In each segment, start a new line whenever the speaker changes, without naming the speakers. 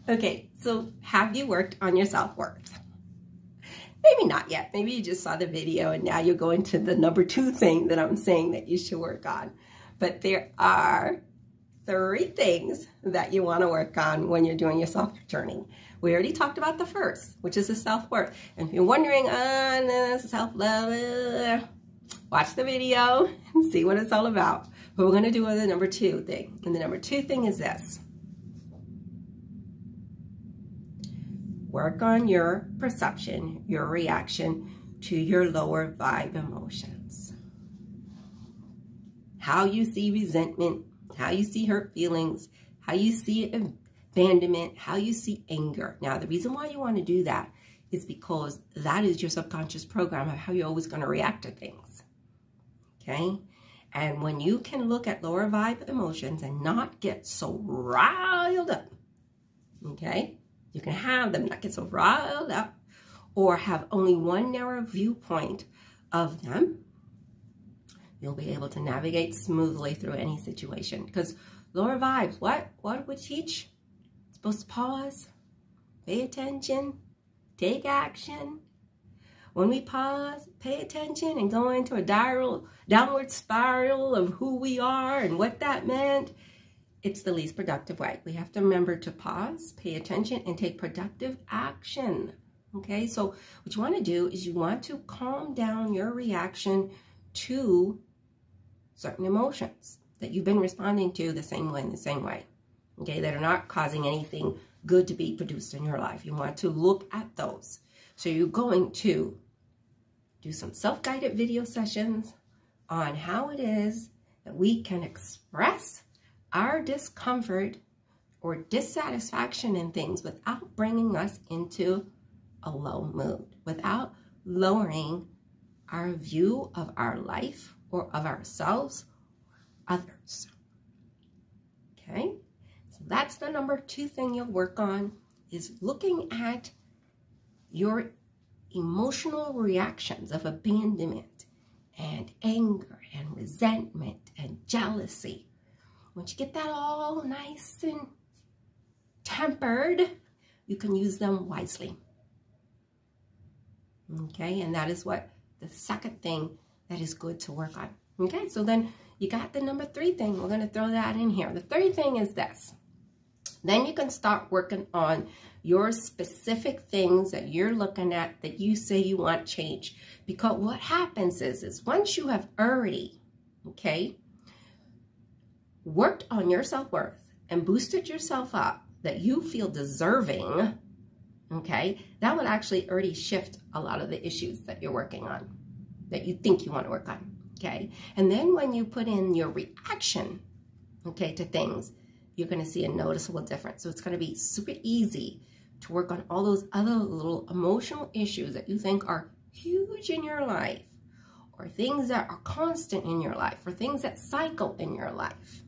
Okay, so have you worked on your self-worth? Maybe not yet. Maybe you just saw the video and now you're going to the number 2 thing that I'm saying that you should work on. But there are 3 things that you want to work on when you're doing your self-worth journey. We already talked about the first, which is the self-worth. And if you're wondering, self-love, watch the video and see what it's all about. But we're going to do the number 2 thing. And the number 2 thing is this. Work on your perception, your reaction to your lower vibe emotions. How you see resentment, how you see hurt feelings, how you see abandonment, how you see anger. Now, the reason why you want to do that is because that is your subconscious program of how you're always going to react to things. Okay? And when you can look at lower vibe emotions and not get so riled up, okay? You can have them not get so riled up or have only one narrow viewpoint of them. You'll be able to navigate smoothly through any situation. Because lower vibes, what would we teach? It's supposed to pause, pay attention, take action. When we pause, pay attention, and go into a downward spiral of who we are and what that meant, it's the least productive way. We have to remember to pause, pay attention, and take productive action. Okay, so what you want to do is you want to calm down your reaction to certain emotions that you've been responding to the same way, okay, that are not causing anything good to be produced in your life. You want to look at those. So you're going to do some self-guided video sessions on how it is that we can express our discomfort or dissatisfaction in things without bringing us into a low mood, without lowering our view of our life or of ourselves or others. Okay, so that's the number 2 thing you'll work on, is looking at your emotional reactions of abandonment and anger and resentment and jealousy. Once you get that all nice and tempered, you can use them wisely. Okay, and that is what the second thing that is good to work on. Okay, so then you got the number 3 thing. We're going to throw that in here. The third thing is this. Then you can start working on your specific things that you're looking at that you say you want change. Because what happens is once you have already, okay, worked on your self-worth and boosted yourself up that you feel deserving, okay, that would actually already shift a lot of the issues that you're working on, that you think you want to work on, okay? And then when you put in your reaction, okay, to things, you're going to see a noticeable difference. So it's going to be super easy to work on all those other little emotional issues that you think are huge in your life, or things that are constant in your life, or things that cycle in your life.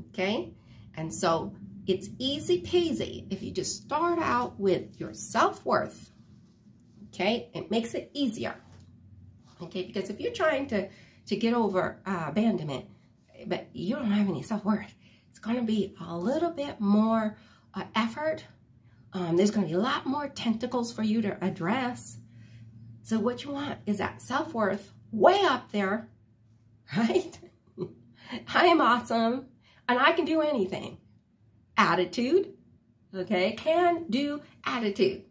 Okay, and so it's easy peasy if you just start out with your self-worth. Okay, it makes it easier. Okay, because if you're trying to get over abandonment, but you don't have any self-worth, it's going to be a little bit more effort. There's going to be a lot more tentacles for you to address. So what you want is that self-worth way up there, right? I am awesome. And I can do anything. Attitude, okay? Can do attitude.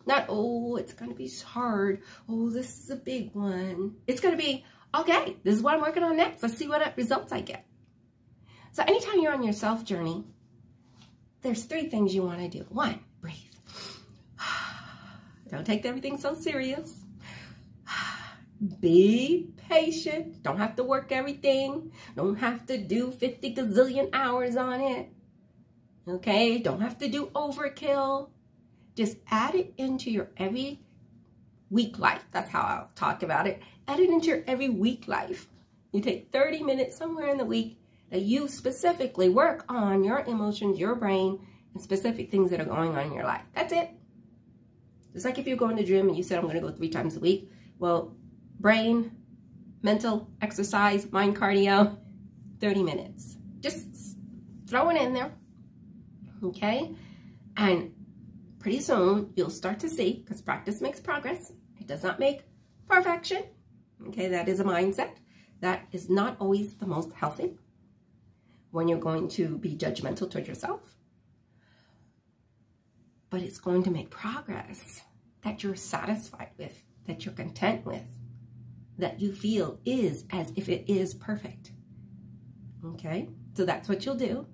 Not, oh, it's going to be hard. Oh, this is a big one. It's going to be, okay, this is what I'm working on next. Let's see what results I get. So anytime you're on your self journey, there's 3 things you want to do. 1, breathe. Don't take everything so serious. Be patient. Don't have to work everything. Don't have to do 50 gazillion hours on it. Okay? Don't have to do overkill. Just add it into your every week life. That's how I'll talk about it. Add it into your every week life. You take 30 minutes somewhere in the week that you specifically work on your emotions, your brain, and specific things that are going on in your life. That's it. Just like if you go in the gym and you said, I'm going to go 3 times a week. Well, brain, mental exercise, mind cardio, 30 minutes. Just throw it in there, okay? And pretty soon you'll start to see, because practice makes progress. It does not make perfection. Okay, that is a mindset. That is not always the most healthy when you're going to be judgmental toward yourself. But it's going to make progress that you're satisfied with, that you're content with, that you feel is as if it is perfect. Okay, so that's what you'll do.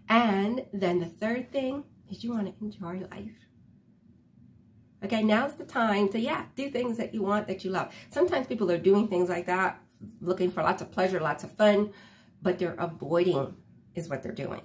And then the third thing is you want to enjoy life. Okay, now's the time to, do things that you want, that you love. Sometimes people are doing things like that, looking for lots of pleasure, lots of fun, but they're avoiding is what they're doing.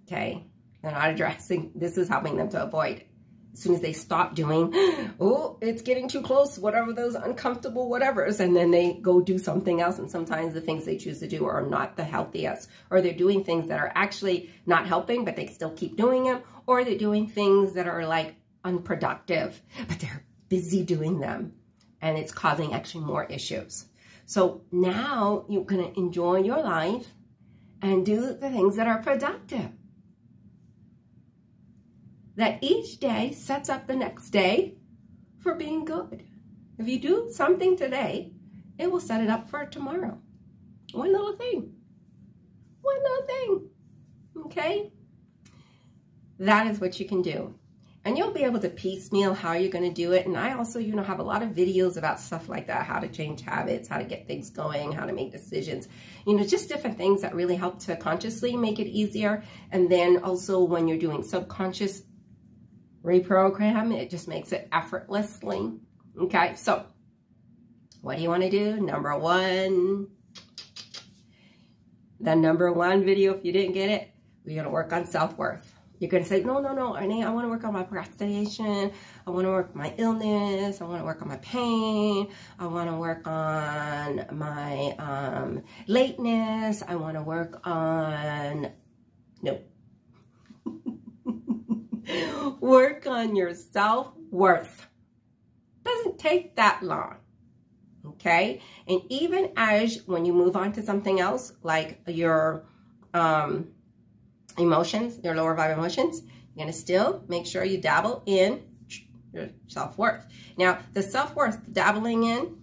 Okay, they're not addressing. This is helping them to avoid. As soon as they stop doing, oh, it's getting too close, whatever those uncomfortable whatevers, and then they go do something else. And sometimes the things they choose to do are not the healthiest, or they're doing things that are actually not helping, but they still keep doing them, or they're doing things that are like unproductive, but they're busy doing them, and it's causing actually more issues. So now you're going to enjoy your life and do the things that are productive. That each day sets up the next day for being good. If you do something today, it will set it up for tomorrow. One little thing. One little thing. Okay? That is what you can do. And you'll be able to piecemeal how you're going to do it. And I also, have a lot of videos about stuff like that, how to change habits, how to get things going, how to make decisions, just different things that really help to consciously make it easier. And then also when you're doing subconscious reprogram, it just makes it effortlessly. Okay, so what do you want to do? Number one, the number one video, if you didn't get it, we're going to work on self-worth. You're going to say, no, Arnie, I want to work on my procrastination. I want to work on my illness. I want to work on my pain. I want to work on my lateness. I want to work on, no. Work on your self-worth. Doesn't take that long. Okay? And even as when you move on to something else, like your emotions, your lower vibe emotions, you're going to still make sure you dabble in your self-worth. Now, the self-worth dabbling in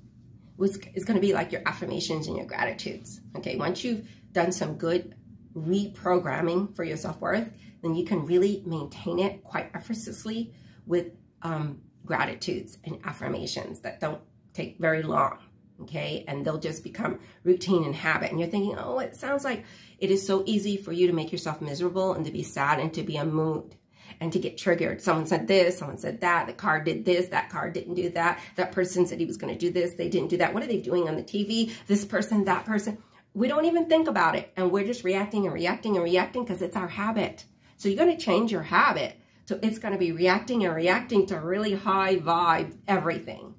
is going to be like your affirmations and your gratitudes. Okay? Once you've done some good reprogramming for your self-worth, then you can really maintain it quite effortlessly with gratitudes and affirmations that don't take very long, okay? And they'll just become routine and habit. And you're thinking, oh, it sounds like it is so easy for you to make yourself miserable and to be sad and to be in mood and to get triggered. Someone said this, someone said that, the car did this, that car didn't do that, that person said he was going to do this, they didn't do that. What are they doing on the TV? This person, that person. We don't even think about it. And we're just reacting and reacting and reacting because it's our habit. So you're going to change your habit. So it's going to be reacting and reacting to really high vibe everything.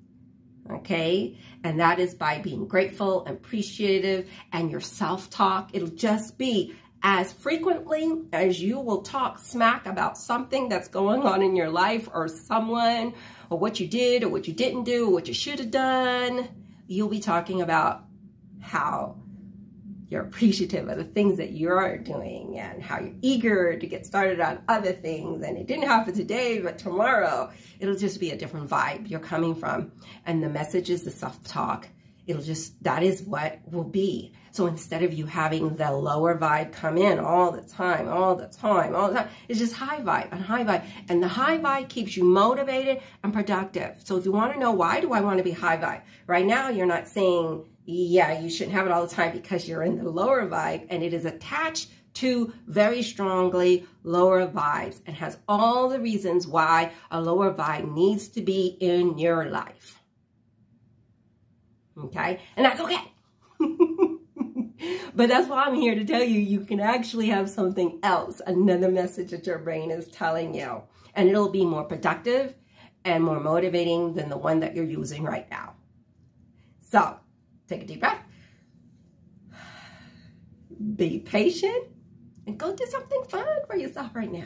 Okay? And that is by being grateful and appreciative, and your self-talk. It'll just be as frequently as you will talk smack about something that's going on in your life or someone or what you did or what you didn't do or what you should have done. You'll be talking about how you're appreciative of the things that you're doing and how you're eager to get started on other things. And it didn't happen today, but tomorrow, it'll just be a different vibe you're coming from. And the message is the self-talk. That is what will be. So instead of you having the lower vibe come in all the time, it's just high vibe and high vibe. And the high vibe keeps you motivated and productive. So if you want to know, why do I want to be high vibe? Right now, you're not saying, yeah, you shouldn't have it all the time because you're in the lower vibe, and it is attached to very strongly lower vibes and has all the reasons why a lower vibe needs to be in your life. Okay? And that's okay. But that's why I'm here to tell you, you can actually have something else, another message that your brain is telling you. And it'll be more productive and more motivating than the one that you're using right now. So, take a deep breath. Be patient and go do something fun for yourself right now.